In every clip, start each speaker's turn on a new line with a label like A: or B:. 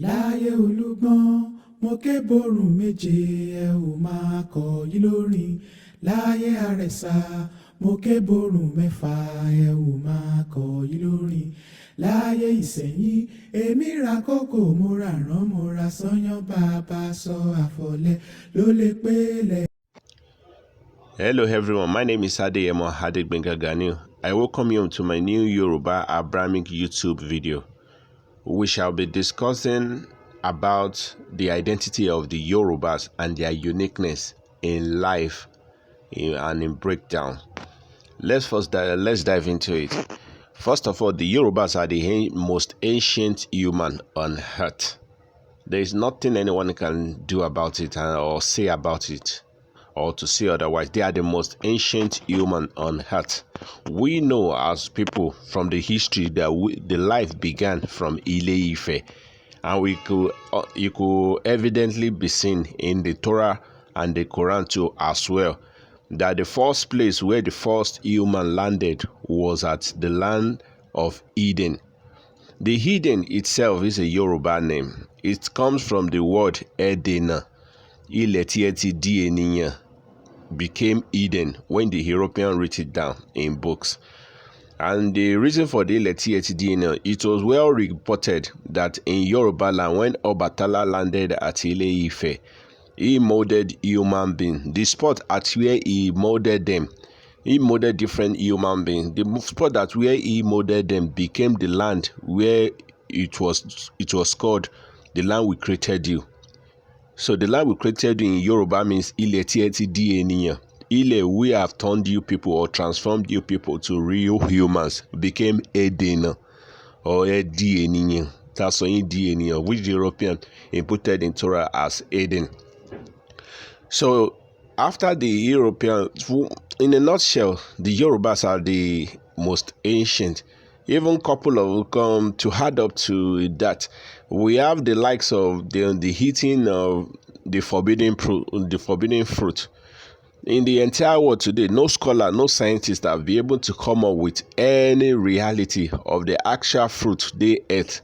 A: láyé olúgbọ́n mo ké borùn méje ẹ ò máa kọ yí lórin láyé àrẹ̀sà mo ké borùn mẹ́fà ẹ ò máa kọ yí lórin láyé ìsẹ̀yìn èmi ra kókò mo ra rán mo ra sányán bàbá sọ àfọ̀lẹ́ ló lè pélé.
B: Hello everyone, my name is Adeyemo Adegbenga. I welcome you to my new Yoruba Abrahamic YouTube video. We shall be discussing about the identity of the Yorubas and their uniqueness in life and in breakdown. Let's dive into it. First of all, the Yorubas are the most ancient human on earth. There is nothing anyone can do about it or say about it, or to say otherwise. They are the most ancient human on earth. We know as people from the history that the life began from Ife Ife, and you could evidently be seen in the Torah and the Quran too as well, that the first place where the first human landed was at the land of Eden. The Eden itself is a Yoruba name. It comes from the word Edena. Ilẹ̀ tí ẹ ti di ènìyàn became Eden when the European wrote it down in books. And the reason for the ilẹ̀ tí ẹ ti di ènìyàn, it was well reported that in Yoruba land, when Obatala landed at Ile Ife, he molded human beings. The spot at where he molded them, he molded different human beings. The spot that where he molded them became the land where it was called the land we created you. So the land we created in Yoruba means Ile tí ẹ ti di ènìyàn. Ile, we have turned you people or transformed you people to real humans, became Eden or Edi ènìyàn. That's why Edi ènìyàn, which the European inputted in Torah as Eden. So after the European, in a nutshell, the Yorubas are the most ancient. Even couple of to add up to that, we have the likes of the eating of the forbidden fruit. In the entire world today, no scholar, no scientist have been able to come up with any reality of the actual fruit they ate,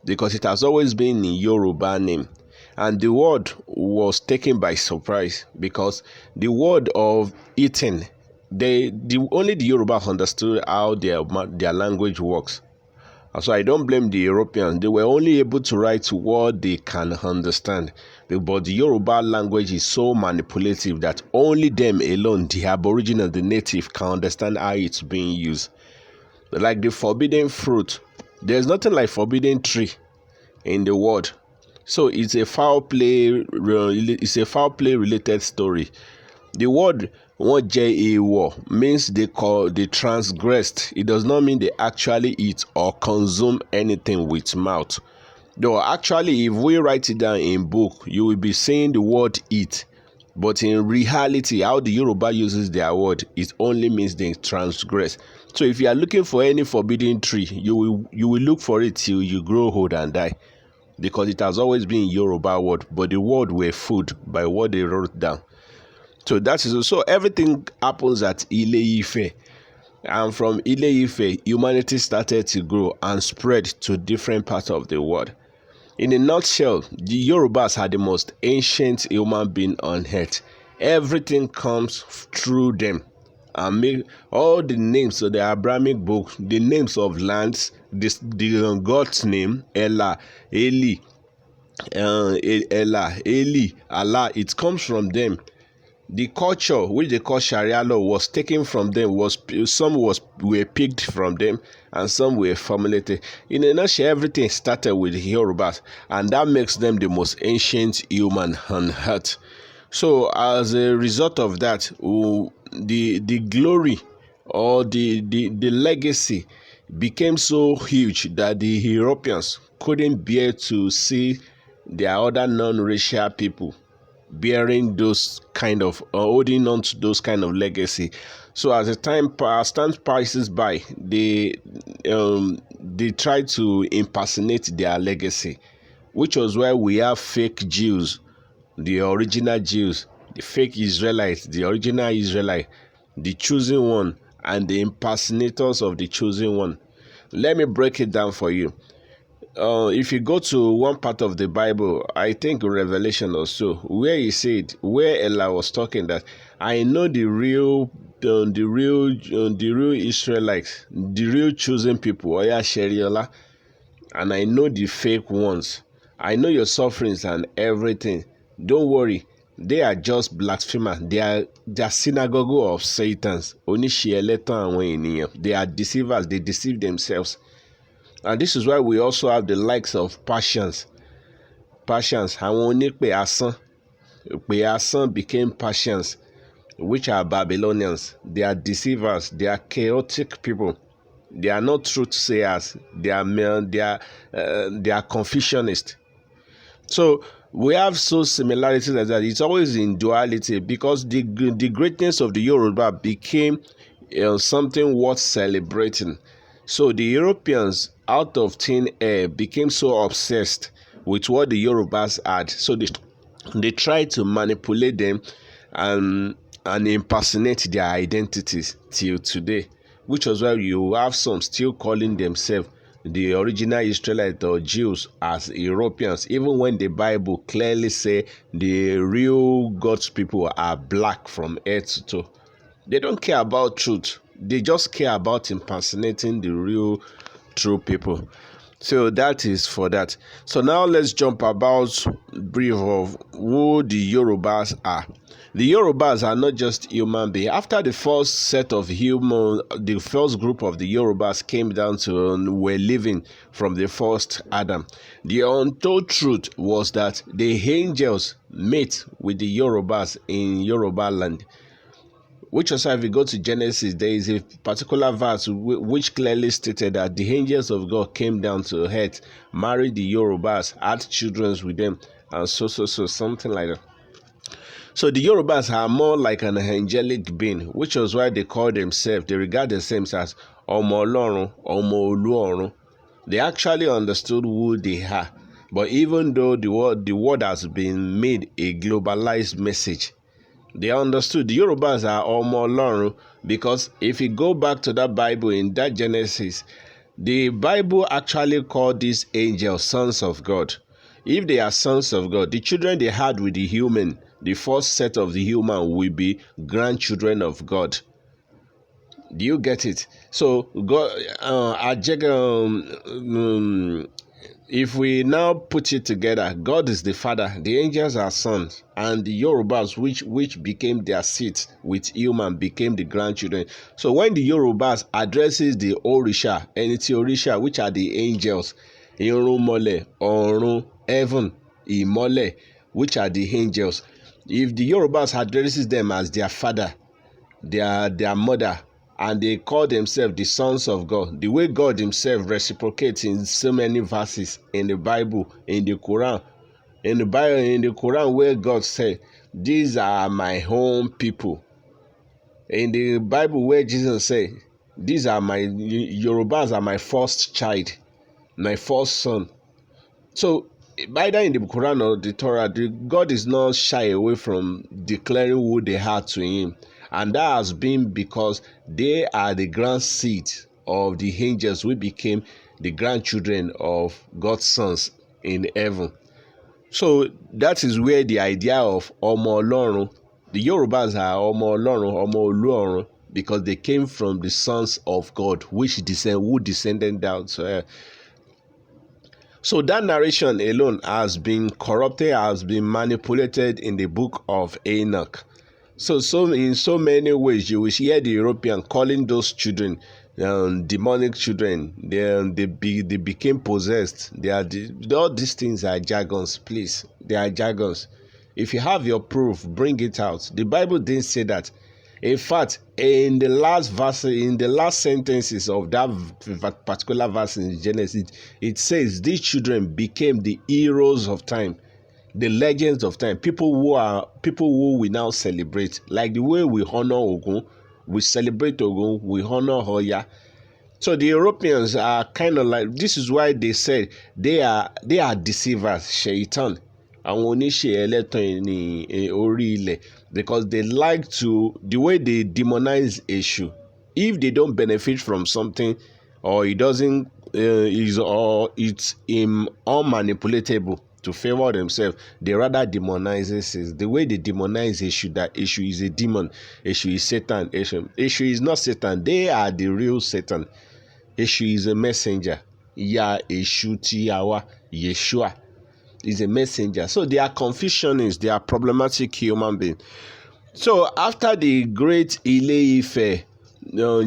B: because it has always been in Yoruba name. And the word was taken by surprise, because the word of eating, only the Yorubas understood how their language works. And so I don't blame the Europeans. They were only able to write what they can understand. But the Yoruba language is so manipulative that only them alone, the Aboriginal, the native, can understand how it's being used. Like the forbidden fruit, there's nothing like forbidden tree in the world. So it's a foul play. It's a foul play related story. The word "wọ́n jẹ èèwọ̀" means they transgressed. It does not mean they actually eat or consume anything with mouth. Though actually, if we write it down in book, you will be saying the word "eat." But in reality, how the Yoruba uses their word, it only means they transgress. So if you are looking for any forbidden tree, you will look for it till you grow old and die, because it has always been Yoruba word, but the word were food by what they wrote down. So that is so everything happens at Ile Ife, and from Ile Ife, humanity started to grow and spread to different parts of the world. In a nutshell, the Yorubas are the most ancient human being on earth. Everything comes through them, and make all the names of the Abrahamic book, the names of lands, the God's name, Ella, Eli, Allah, it comes from them. The culture which they call Sharia law was taken from them. Some were picked from them, and some were formulated. In a nutshell, everything started with the Yorubas, and that makes them the most ancient human on earth. So as a result of that, the glory or the legacy became so huge that the Europeans couldn't bear to see their other non-racial people bearing those kind of holding on to those kind of legacy. So as time passes by, they try to impersonate their legacy, which was why we have fake Jews, the original Jews, the fake Israelites, the original Israelite, the chosen one, and the impersonators of the chosen one. Let me break it down for you. if you go to one part of the Bible, I think Revelation or so, where he said, where Ella was talking that I know the real Israelites, the real chosen people, Oya Sheriola, and I know the fake ones. I know your sufferings and everything. Don't worry, they are just blasphemers. They are synagogue of Satans. They are deceivers. They deceive themselves. And this is why we also have the likes of Persians. Àwọn onípè asán. Pè asán became Persians, which are Babylonians. They are deceivers. They are chaotic people. They are not truth sayers. They are Confucianists. So we have so similarities like that. It's always in duality, because the greatness of the Yoruba became something worth celebrating. So the Europeans, out of thin air, became so obsessed with what the Yorubas had. So they tried to manipulate them and impersonate their identities till today, which was why you have some still calling themselves the original Israelites or Jews as Europeans, even when the Bible clearly say the real God's people are black from head to toe. They don't care about truth. They just care about impersonating the real true people. So that is for that. So now let's jump about brief of who the Yorubas are. The Yorubas are not just human beings. After the first set of the first group of the Yorubas came down to were living from the first Adam. The untold truth was that the angels met with the Yorubas in Yoruba land. Which also, if you go to Genesis, there is a particular verse which clearly stated that the angels of God came down to earth, married the Yorubas, had children with them, and so, something like that. So the Yorubas are more like an angelic being, which was why they regard themselves as Omo Olorun, Omo Oluorun. They actually understood who they are. But even though the word has been made a globalized message, they understood the Yorubas are Omo Olorun, because if you go back to that Bible in that Genesis, the Bible actually called these angels sons of God. If they are sons of God, the children they had with the human, the first set of the human, will be grandchildren of God. Do you get it? So God, if we now put it together, God is the father, the angels are sons, and the Yorubas, which became their seeds with human, became the grandchildren. So when the Yorubas addresses the Orisha, Eniti Orisha, which are the angels, Irunmole, Orun, Heaven, Imole, which are the angels, if the Yorubas addresses them as their father, their mother, and they call themselves the sons of God, the way God himself reciprocates in so many verses in the Bible, in the Quran, where God said, these are my own people. In the Bible where Jesus said, these are my Yorubas are my first child, my first son. So either in the Quran or the Torah, God is not shy away from declaring who they are to him. And that has been because they are the grand seed of the angels who became the grandchildren of God's sons in heaven. So that is where the idea of Omo Olorun, the Yorubas are Omo Olorun, Omo Oluorun, because they came from the sons of God, who descended down to earth. So that narration alone has been corrupted, has been manipulated in the book of Enoch. So in so many ways, you will hear the European calling those children demonic children. They became possessed. All these things are jargons, please. They are jargons. If you have your proof, bring it out. The Bible didn't say that. In fact, in the last sentences of that particular verse in Genesis, it says these children became the heroes of time, the legends of time, people who we now celebrate, like the way we honor Ogun, we celebrate Ogun, we honor Hoya. So the Europeans are kind of like, this is why they said they are deceivers, shaitan, àwọn oníṣẹ́ ẹlẹ́tàn ní orí ilẹ̀, because they like to, the way they demonize Eshu, if they don't benefit from something or it doesn't it's unmanipulatable to favor themselves. They rather demonizes it. The way they demonize Eshu, that Eshu is a demon, Eshu is Satan, Eshu is not Satan. They are the real Satan. Eshu is a messenger. Ya Eshu Tiawa Yeshua is a messenger. So they are confucionists. They are problematic human beings. So after the great Ife Ife,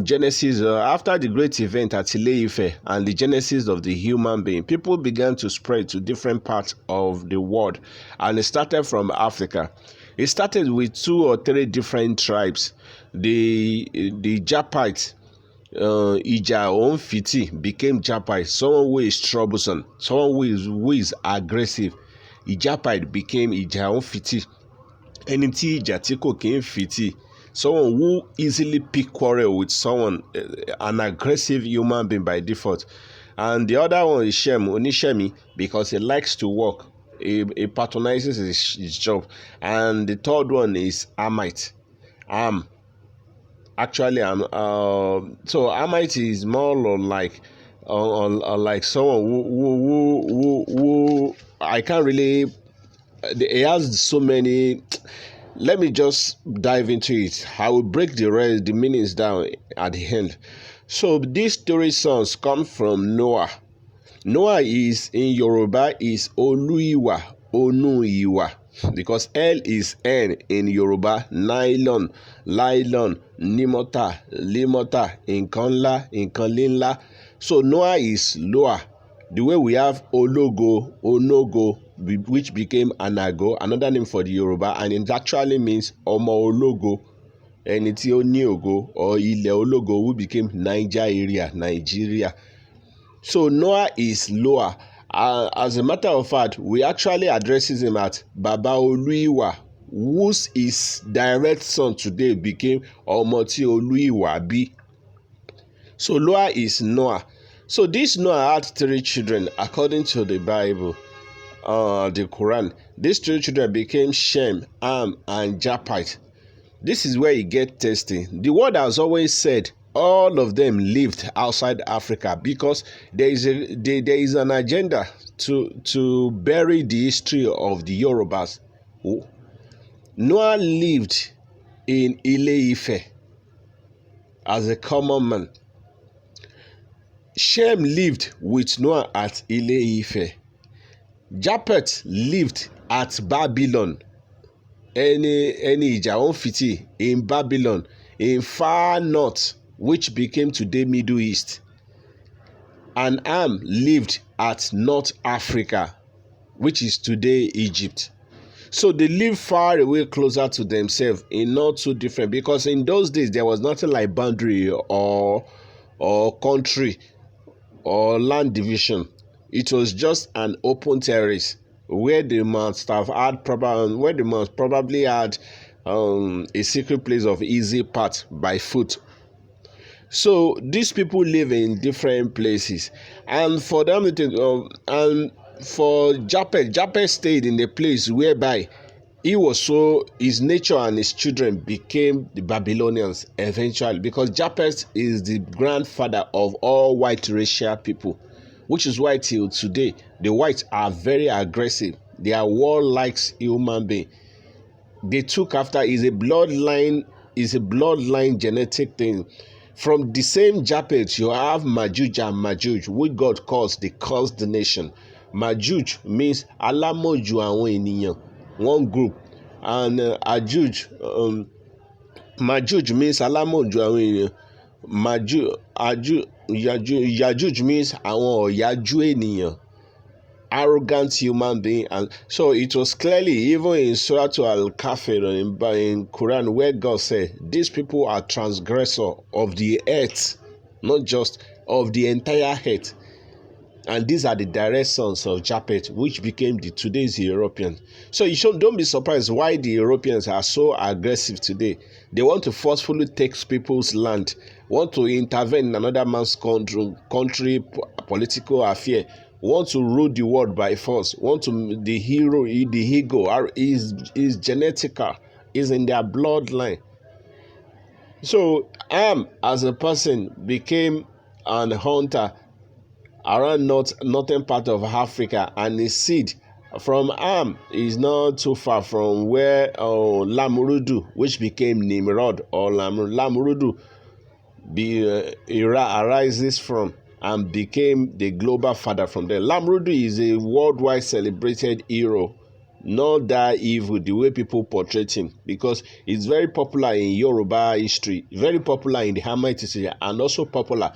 B: Genesis, after the great event at Ife Ife and the genesis of the human being, people began to spread to different parts of the world, and it started from Africa. It started with 2 or 3 different tribes. The Japites, Ija Onfiti became Japite, someone who is troublesome, someone who is aggressive. Ijapite became Ija Onfiti. Ẹni tí ìjà tí kò kí ń fìtì, someone who easily pick quarrel with someone, an aggressive human being by default. And the other one is Shem, Onishemi, because he likes to work. He patronizes his job. And the third one is Amite. Actually, so Amite is more like someone who I can't really. It has so many. Let me just dive into it. I will break the meanings down at the end. So these 3 sons come from Noah. Noah is in Yoruba is Oluiwa, Onuiwa, because L is N in Yoruba. Nylon, Nimota, Limota, Nkanla, Nkanlinla. So Noah is Loa. The way we have Ologo, Onogo, which became Anago, another name for the Yoruba, and it actually means Omo Ologo, and it's Oniogo or Ile Ologo, who became Nigeria. So Noah is Loa. As a matter of fact, we actually addresses him at Baba Oluiwa, whose his direct son today became Omoti Oluiwa Bi. So Noah is Noah. So this Noah had 3 children according to the Bible, the Quran. These 3 children became Shem, Ham, and Japheth. This is where it gets testy. The word has always said all of them lived outside Africa because there is an agenda to bury the history of the Yorubas. Noah lived in Ife Ife as a common man. Shem lived with Noah at Ife Ife. Japheth lived at Babylon. Any Ija Onfiti in Babylon, in far north, which became today Middle East. And Ham lived at North Africa, which is today Egypt. So they live far away, closer to themselves, in not too different, because in those days there was nothing like boundary or country or land division. It was just an open terrace where they must probably had a secret place of easy path by foot. So these people live in different places, and for them and for Japheth stayed in the place whereby his nature and his children became the Babylonians eventually, because Japheth is the grandfather of all white racial people, which is why till today the whites are very aggressive. They are warlike human beings. They took after is a bloodline genetic thing. From the same Japheth, you have Majuj and Majuj, which God calls the cursed nation. Majuj means Alamoju àwọn ènìyàn, one group, and Majuj means Alamoju àwọn ènìyàn. Yajuj means àwọn ọ̀yájú ènìyàn, arrogant human being. And so it was clearly even in Surah Al-Kafir in Quran where God said these people are transgressor of the earth, not just of the entire earth. And these are the direct sons of Japheth, which became today's Europeans. So don't be surprised why the Europeans are so aggressive today. They want to forcefully take people's land, want to intervene in another man's country political affair, want to rule the world by force, the ego is genetical, is in their bloodline. So Ham as a person became an hunter, around northern part of Africa, and his seed from Am is not too far from where Lamurudu, which became Nimrod or Lamurudu, arises from and became the global father from there. Lamrudu is a worldwide celebrated hero, not that evil the way people portray him, because it's very popular in Yoruba history, very popular in the Hamite history, and also popular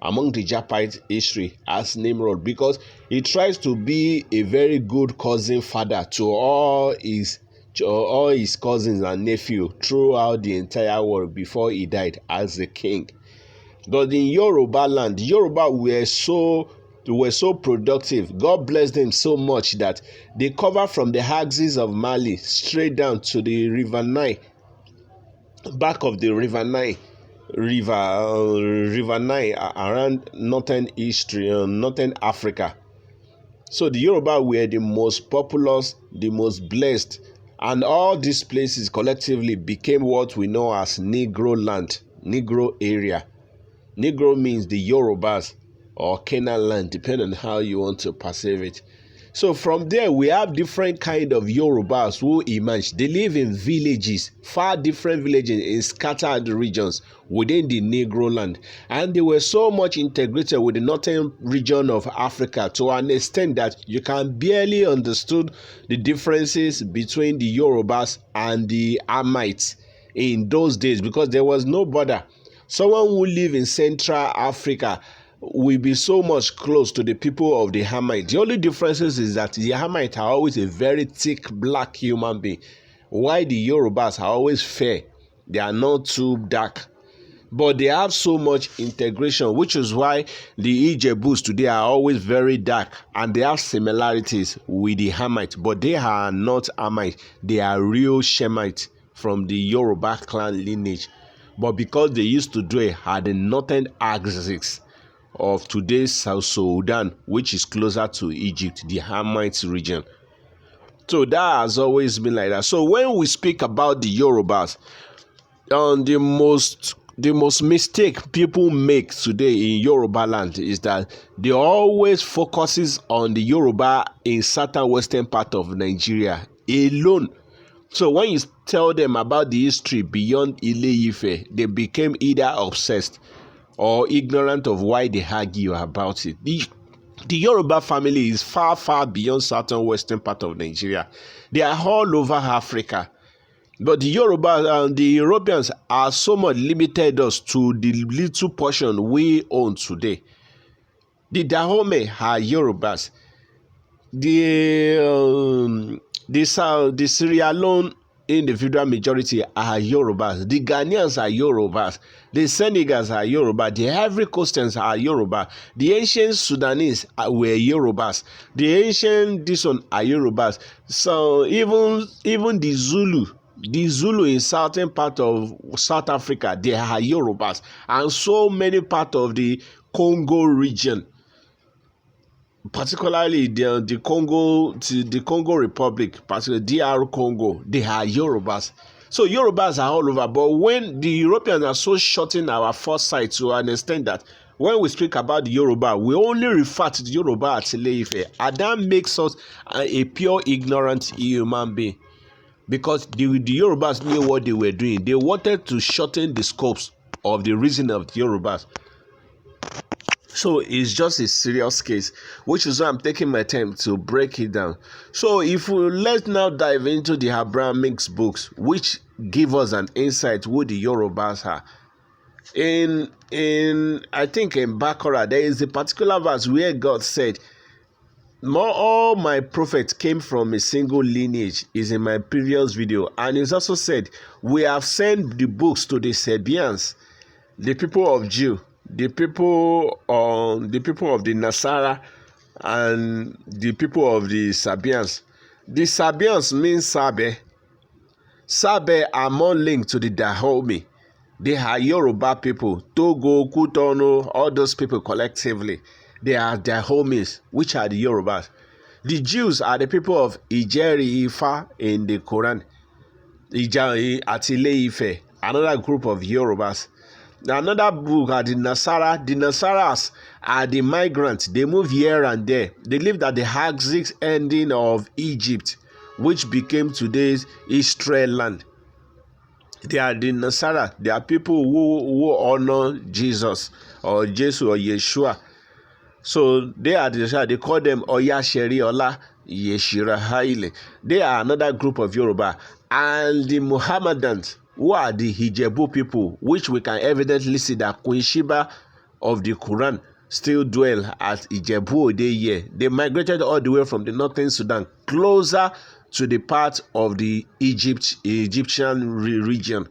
B: among the Japite history as Nimrod, because he tries to be a very good cousin father to all his cousins and nephew throughout the entire world before he died as a king. But in Yoruba land, Yoruba were so productive. God bless them so much that they cover from the axis of Mali straight down to the River Nile, back of the River Nile, River Nile around northern Africa. So the Yoruba were the most populous, the most blessed, and all these places collectively became what we know as Negro land, Negro area. Negro means the Yorubas or Canaan land, depending on how you want to perceive it. So from there, we have different kind of Yorubas who emerge. They live in villages, far different villages in scattered regions within the Negro land. And they were so much integrated with the northern region of Africa to an extent that you can barely understood the differences between the Yorubas and the Hamites in those days, because there was no border. Someone who live in Central Africa will be so much close to the people of the Hamite. The only differences is that the Hamite are always a very thick black human being, while the Yorubas are always fair. They are not too dark. But they have so much integration, which is why the Ijebus today are always very dark, and they have similarities with the Hamite. But they are not Hamite. They are real Shemite from the Yoruba clan lineage. But because they used to dwell at the northern axis of today's South Sudan, which is closer to Egypt, the Hamite region. So that has always been like that. So when we speak about the Yorubas, the most mistake people make today in Yoruba land is that they always focuses on the Yoruba in certain western part of Nigeria alone. So when you tell them about the history beyond Ife Ife, they became either obsessed or ignorant of why they argue about it. The Yoruba family is far, far beyond certain western part of Nigeria. They are all over Africa. But the Yoruba and the Europeans are so much limited us to the little portion we own today. The Dahomey are Yorubas. The Sierra Leone individual majority are Yorubas. The Ghanaians are Yorubas. The Senegals are Yoruba. The Ivory Coasters are Yoruba. The ancient Sudanese were Yorubas. The ancient this one are Yorubas. So even the Zulu in southern part of South Africa, they are Yorubas, and so many part of the Congo region, particularly the Congo Republic, particularly DR Congo, they are Yorubas. So Yorubas are all over. But when the Europeans are so shorting our foresight to an extent that when we speak about the Yoruba, we only refer to the Yoruba at Ife, and that makes us a pure ignorant human being. Because the Yorubas knew what they were doing. They wanted to shorten the scopes of the reason of the Yorubas. So it's just a serious case, which is why I'm taking my time to break it down. So if let's now dive into the Abrahamic books, which give us an insight who the Yorubas are. I think in Baqarah, there is a particular verse where God said, all my prophets came from a single lineage, is in my previous video. And it's also said, we have sent the books to the Sabians, the people of Jew, the people of the Nasara, and the people of the Sabians. The Sabians means Sabe. Sabe are more linked to the Dahomey. They are Yoruba people, Togo, Kutonu, all those people collectively. They are their homies, which are the Yorubas. The Jews are the people of Ijeri Ifa in the Quran. Atile Ife, another group of Yorubas. Another book are the Nasara. The Nasaras are the migrants. They move here and there. They lived at the Haxic ending of Egypt, which became today's Israel land. They are the Nasara. They are people who honor Jesus or Jesus or Yeshua. So they are the, they call them Oya Sheri Ola Yeshira Haile. They are another group of Yoruba. And the Muhammadans, who are the Hijebu people, which we can evidently see that Queen Sheba of the Quran still dwell at Ijebu Ode here. They migrated all the way from the northern Sudan, closer to the part of the Egyptian region.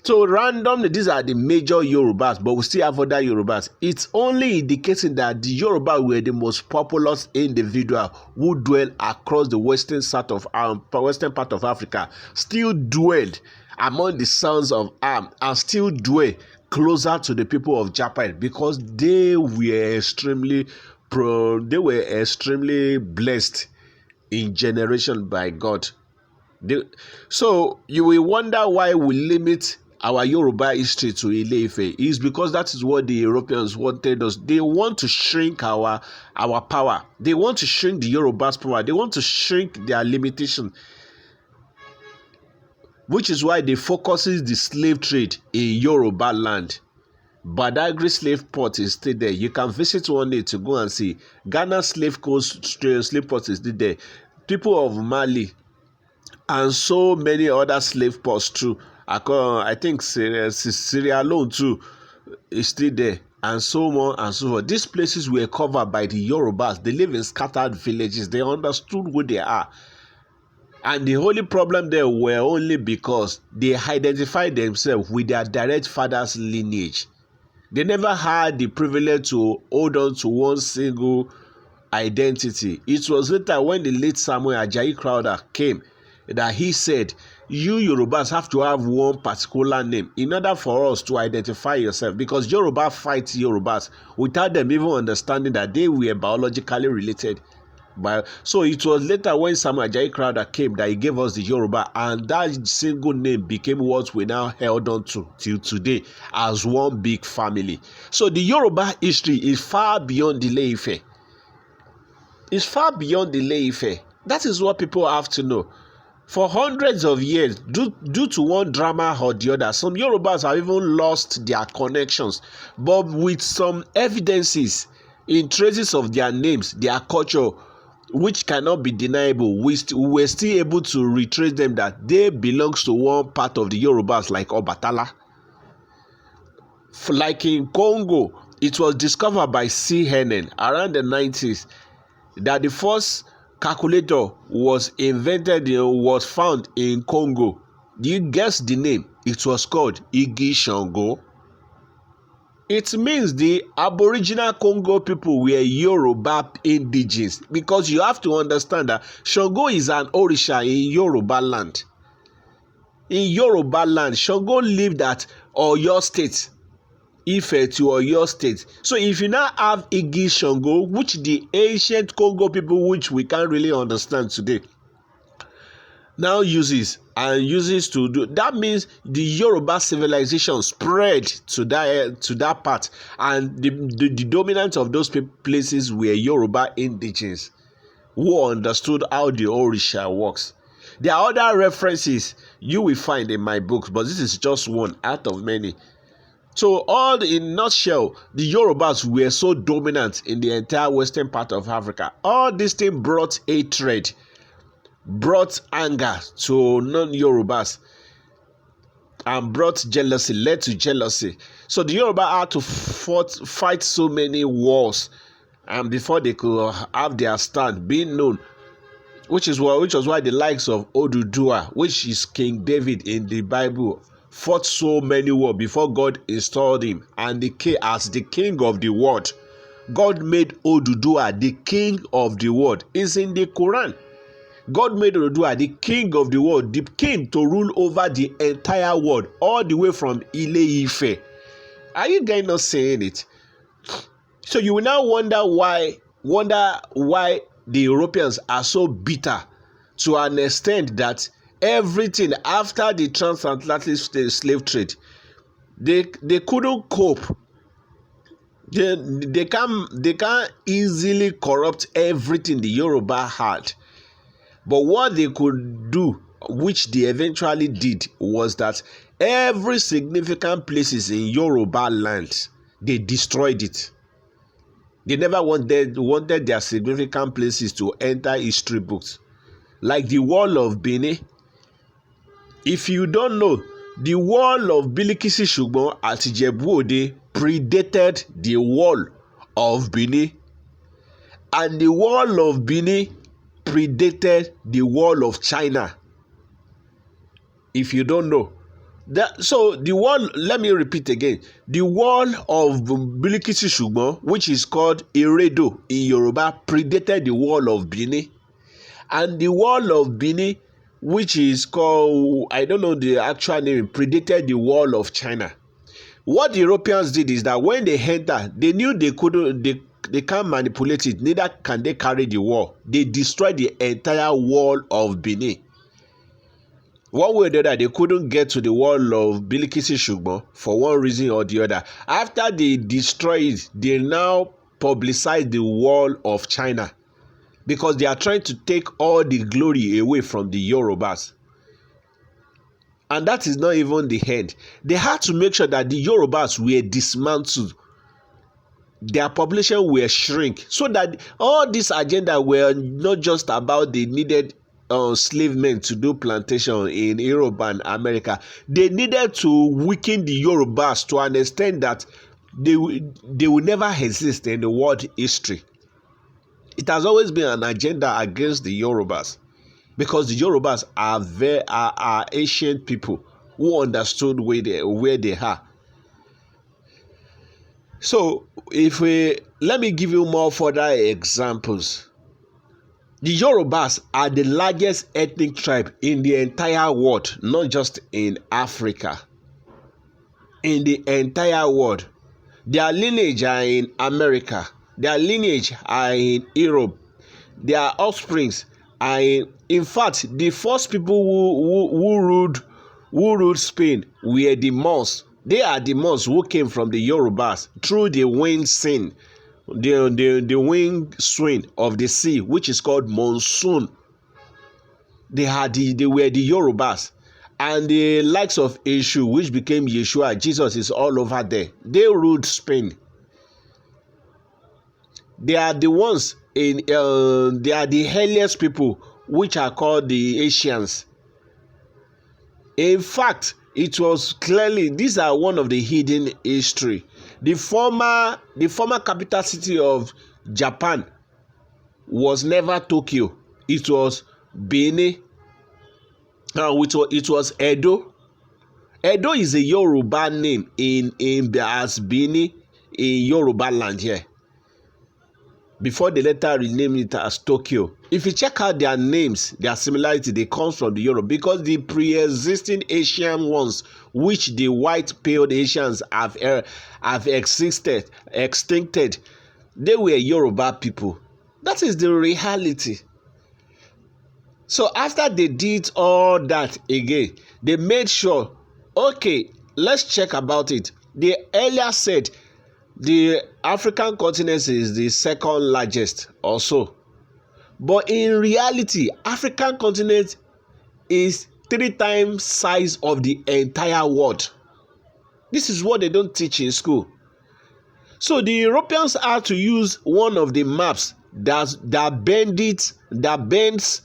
B: So randomly, these are the major Yorubas, but we still have other Yorubas. It's only indicating that the Yoruba were the most populous individual who dwell across the western part of Africa, still dwelled among the sons of Am, and still dwell closer to the people of Japan, because they were extremely blessed in generation by God. So you will wonder why we limit our Yoruba history to Ile Ife. Is because that is what the Europeans wanted us. They want to shrink our power. They want to shrink the Yoruba's power. They want to shrink their limitation, which is why they focuses the slave trade in Yoruba land. Badagry slave port is still there. You can visit one day to go and see. Ghana slave port is still there. People of Mali and so many other slave ports too. I think Syria alone too is still there, and so on and so forth. These places were covered by the Yorubas. They live in scattered villages. They understood who they are. And the only problem there were only because they identified themselves with their direct father's lineage. They never had the privilege to hold on to one single identity. It was later when the late Samuel Ajayi Crowther came that he said, you Yorubas have to have one particular name in order for us to identify yourself, because Yoruba fight Yorubas without them even understanding that they were biologically related. So it was later when Samuel Ajayi Crowther came that he gave us the Yoruba, and that single name became what we now held on to till today as one big family. So the Yoruba history is far beyond the Ile Ife. It's far beyond the Ile Ife. That is what people have to know. For hundreds of years, due to one drama or the other, some Yorubas have even lost their connections. But with some evidences in traces of their names, their culture, which cannot be deniable, we were still able to retrace them that they belong to one part of the Yorubas, like Obatala. Like in Congo, it was discovered by CNN around the 90s that the first calculator was found in Congo. Do you guess the name? It was called Igi Shango. It means the Aboriginal Congo people were Yoruba indigenes, because you have to understand that Shango is an Orisha in Yoruba land. In Yoruba land, Shango lived at Oyo State, Ife to Oyo State. So if you now have Igi Shango, which the ancient Congo people, which we can't really understand today, now uses to do, that means the Yoruba civilization spread to that part, and the dominant of those places were Yoruba indigenes who understood how the Orisha works. There are other references you will find in my books, but this is just one out of many. So all in a nutshell, the Yorubas were so dominant in the entire western part of Africa. All this thing brought hatred, brought anger to non-Yorubas, and brought jealousy, led to jealousy. So the Yoruba had to fight so many wars, and before they could have their stand being known, which was why the likes of Oduduwa, which is King David in the Bible, fought so many wars before God installed him and as the king of the world. God made Oduduwa the king of the world. It's in the Quran. God made Oduduwa the king of the world, the king to rule over the entire world, all the way from Ile Ife. Are you guys not saying it? So you will now wonder why the Europeans are so bitter to an extent that everything after the transatlantic slave trade, they couldn't cope. They can't easily corrupt everything the Yoruba had. But what they could do, which they eventually did, was that every significant places in Yoruba land, they destroyed it. They never wanted their significant places to enter history books. Like the wall of Benin. If you don't know, the wall of Bilikisi Sugbon at Ijebu-Ode predated the wall of Benin. And the wall of Benin predated the wall of China. If you don't know. So the wall, let me repeat again. The wall of Bilikisi Sugbon, which is called Eredo in Yoruba, predated the wall of Benin. And the wall of Benin, which is called, I don't know the actual name, predated the wall of China. What the Europeans did is that when they entered, they knew they can't manipulate it, neither can they carry the wall. They destroyed the entire wall of Benin. One way or the other, they couldn't get to the wall of Bilikisi Sugbon for one reason or the other. After they destroyed it, they now publicized the wall of China because they are trying to take all the glory away from the Yorubas. And that is not even the end. They had to make sure that the Yorubas were dismantled. Their population will shrink so that all this agenda were not just about they needed slave men to do plantation in Europe and America. They needed to weaken the Yorubas to understand that they will never exist in the world history. It has always been an agenda against the Yorubas because the Yorubas are ancient people who understood where they are. So let me give you more further examples. The Yorubas are the largest ethnic tribe in the entire world, not just in Africa. In the entire world. Their lineage are in America. Their lineage are in Europe. Their offsprings are in fact, the first people who ruled Spain were the Moors. They are the Moors who came from the Yorubas through the wind scene. The wing swing of the sea, which is called monsoon. They were the Yorubas, and the likes of Eshu, which became Yeshua, Jesus is all over there. They ruled Spain. They are the ones they are the earliest people, which are called the Asians. In fact, it was clearly, these are one of the hidden history. The former capital city of Japan was never Tokyo. It was Benin. It was Edo. Edo is a Yoruba name as Benin in Yoruba land here. Before they later renamed it as Tokyo. If you check out their names, their similarity, they come from the Europe because the pre-existing Asian ones, which the white-pale Asians have extincted, they were Yoruba people. That is the reality. So after they did all that again, they made sure, okay, let's check about it. They earlier said the African continent is the second largest or so. But in reality, African continent is 3 times size of the entire world. This is what they don't teach in school. So the Europeans had to use one of the maps that bends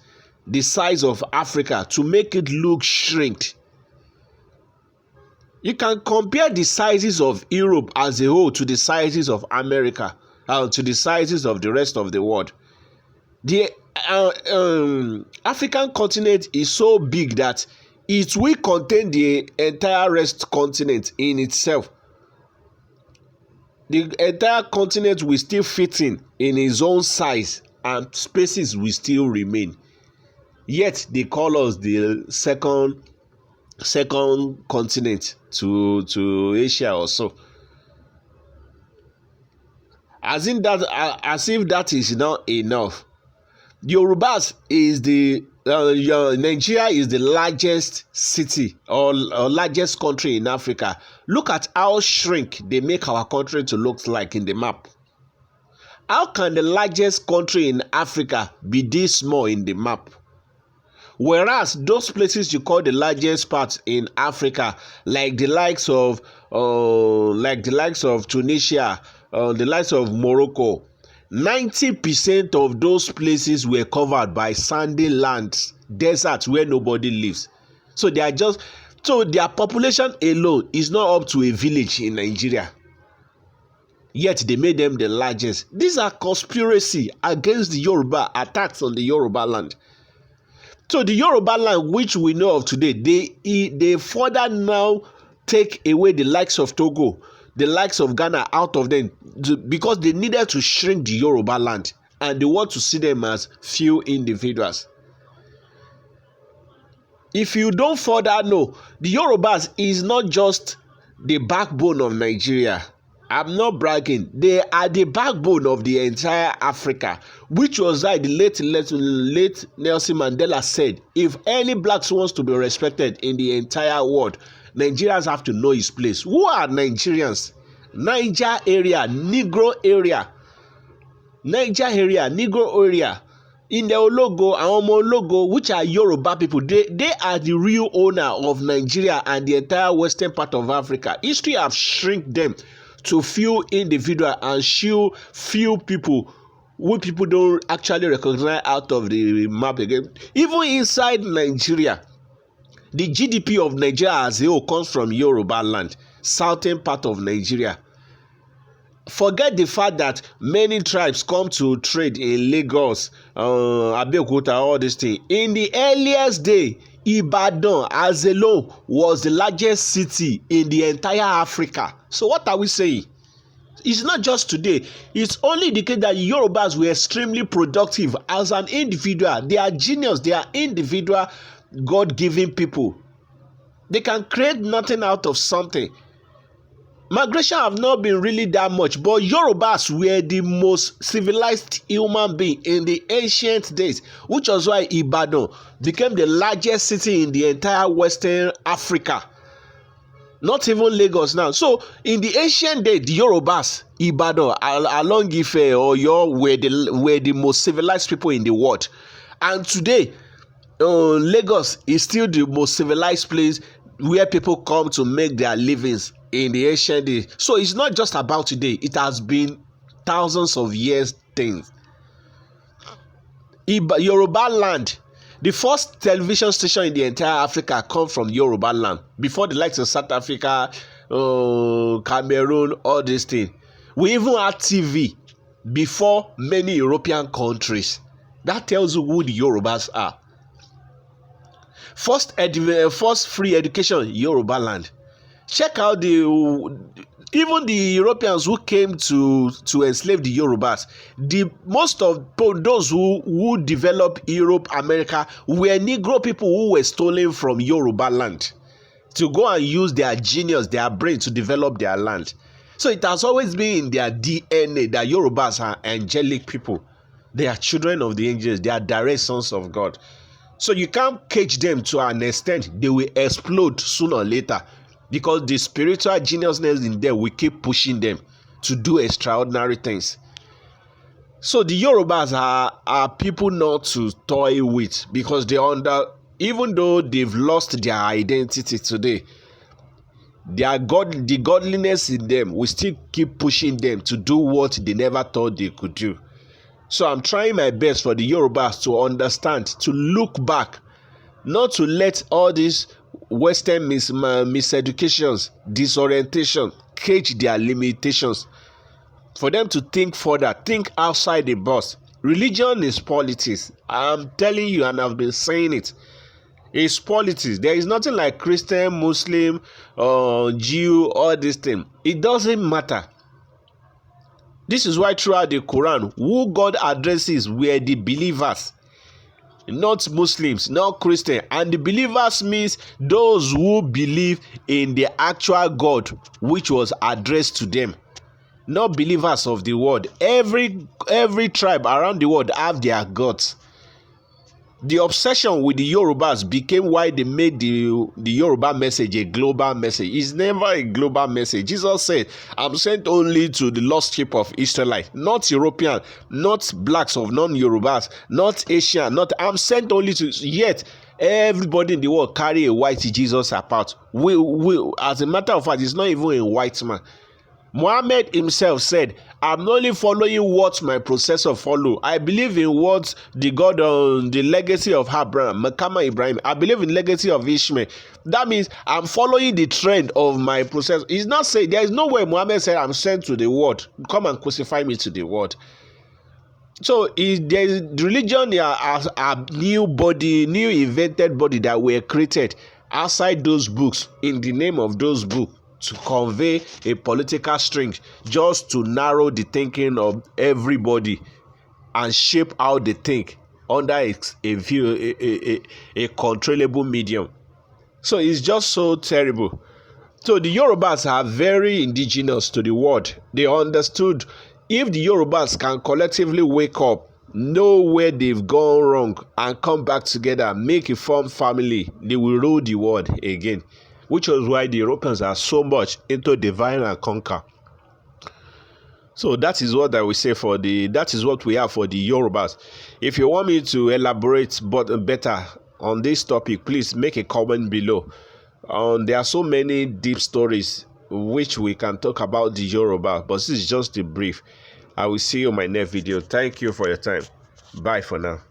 B: the size of Africa to make it look shrinked. You can compare the sizes of Europe as a whole to the sizes of America, to the sizes of the rest of the world. The African continent is so big that it will contain the entire rest continent in itself. The entire continent will still fit in its own size and spaces will still remain. Yet they call us the second continent to Asia or so. As if that is not enough. Yorubas is Nigeria is the largest city or largest country in Africa. Look at how shrink they make our country to look like in the map. How can the largest country in Africa be this small in the map? Whereas those places you call the largest parts in Africa, like the likes of Tunisia, the likes of Morocco, 90% of those places were covered by sandy lands, deserts where nobody lives. So their population alone is not up to a village in Nigeria. Yet they made them the largest. These are conspiracy against the Yoruba, attacks on the Yoruba land. So the Yoruba land which we know of today, they further now take away the likes of Togo, the likes of Ghana out of them because they needed to shrink the Yoruba land and they want to see them as few individuals. If you don't further know, the Yorubas is not just the backbone of Nigeria. I'm not bragging. They are the backbone of the entire Africa, which was why the late Nelson Mandela said, if any blacks wants to be respected in the entire world, Nigerians have to know his place. Who are Nigerians? Niger area, Negro area. Niger area, Negro area. In the Ologo and Omo Ologo, which are Yoruba people, they are the real owner of Nigeria and the entire western part of Africa. History have shrink them to few individuals and few people who people don't actually recognize out of the map again. Even inside Nigeria, the GDP of Nigeria as a whole comes from Yoruba land, southern part of Nigeria. Forget the fact that many tribes come to trade in Lagos, Abeokuta, all this thing. In the earliest day, Ibadan as alone was the largest city in the entire Africa. So what are we saying? It's not just today. It's only indicated that Yorubas were extremely productive as an individual. They are genius. They are individual, God-given people. They can create nothing out of something. Migration have not been really that much, but Yorubas were the most civilized human being in the ancient days, which was why Ibadan became the largest city in the entire Western Africa. Not even Lagos now. So in the ancient days, the Yorubas, Ibadan, along Ife or were the most civilized people in the world. And today, Lagos is still the most civilized place where people come to make their livings in the ancient days. So it's not just about today. It has been thousands of years things. Yoruba land, the first television station in the entire Africa come from Yoruba land. Before the likes of South Africa, Cameroon, all these things. We even had TV before many European countries. That tells you who the Yorubas are. First free education, Yoruba land. Check out even the Europeans who came to enslave the Yorubas. Most of those who developed Europe, America were Negro people who were stolen from Yoruba land to go and use their genius, their brain to develop their land. So it has always been in their DNA that Yorubas are angelic people. They are children of the angels. They are direct sons of God. So you can't cage them to an extent. They will explode sooner or later because the spiritual geniusness in them will keep pushing them to do extraordinary things. So the Yorubas are people not to toy with because even though they've lost their identity today, the godliness in them will still keep pushing them to do what they never thought they could do. So I'm trying my best for the Yorubas to understand, to look back, not to let all these Western miseducations, disorientation, cage their limitations. For them to think further, think outside the box. Religion is politics. I'm telling you, and I've been saying it. It's politics. There is nothing like Christian, Muslim, Jew, all these things. It doesn't matter. This is why throughout the Quran, who God addresses were the believers, not Muslims, not Christians. And the believers means those who believe in the actual God which was addressed to them, not believers of the world. Every tribe around the world have their gods. The obsession with the Yorubas became why they made the Yoruba message a global message. It's never a global message. Jesus said, I'm sent only to the lost sheep of Israelite, not European, not blacks of non-Yorubas, not Asian, not I'm sent only to, yet everybody in the world carry a white Jesus apart. As a matter of fact, it's not even a white man. Muhammad himself said, I'm only following what my processor follow. I believe in what the God on the legacy of Abraham, Makama Ibrahim. I believe in legacy of Ishmael. That means I'm following the trend of my processor. He's not saying, there is no way Muhammad said, I'm sent to the world. Come and crucify me to the world. So there's religion as a new body, new invented body that were created outside those books in the name of those books to convey a political string, just to narrow the thinking of everybody and shape how they think under a controllable medium. So it's just so terrible. So the Yorubas are very indigenous to the world. They understood if the Yorubas can collectively wake up, know where they've gone wrong, and come back together, make a firm family, they will rule the world again. Which was why the Europeans are so much into divide and conquer. So that is what I will say that is what we have for the Yorubas. If you want me to elaborate better on this topic, please make a comment below. There are so many deep stories which we can talk about the Yoruba, but this is just a brief. I will see you in my next video. Thank you for your time. Bye for now.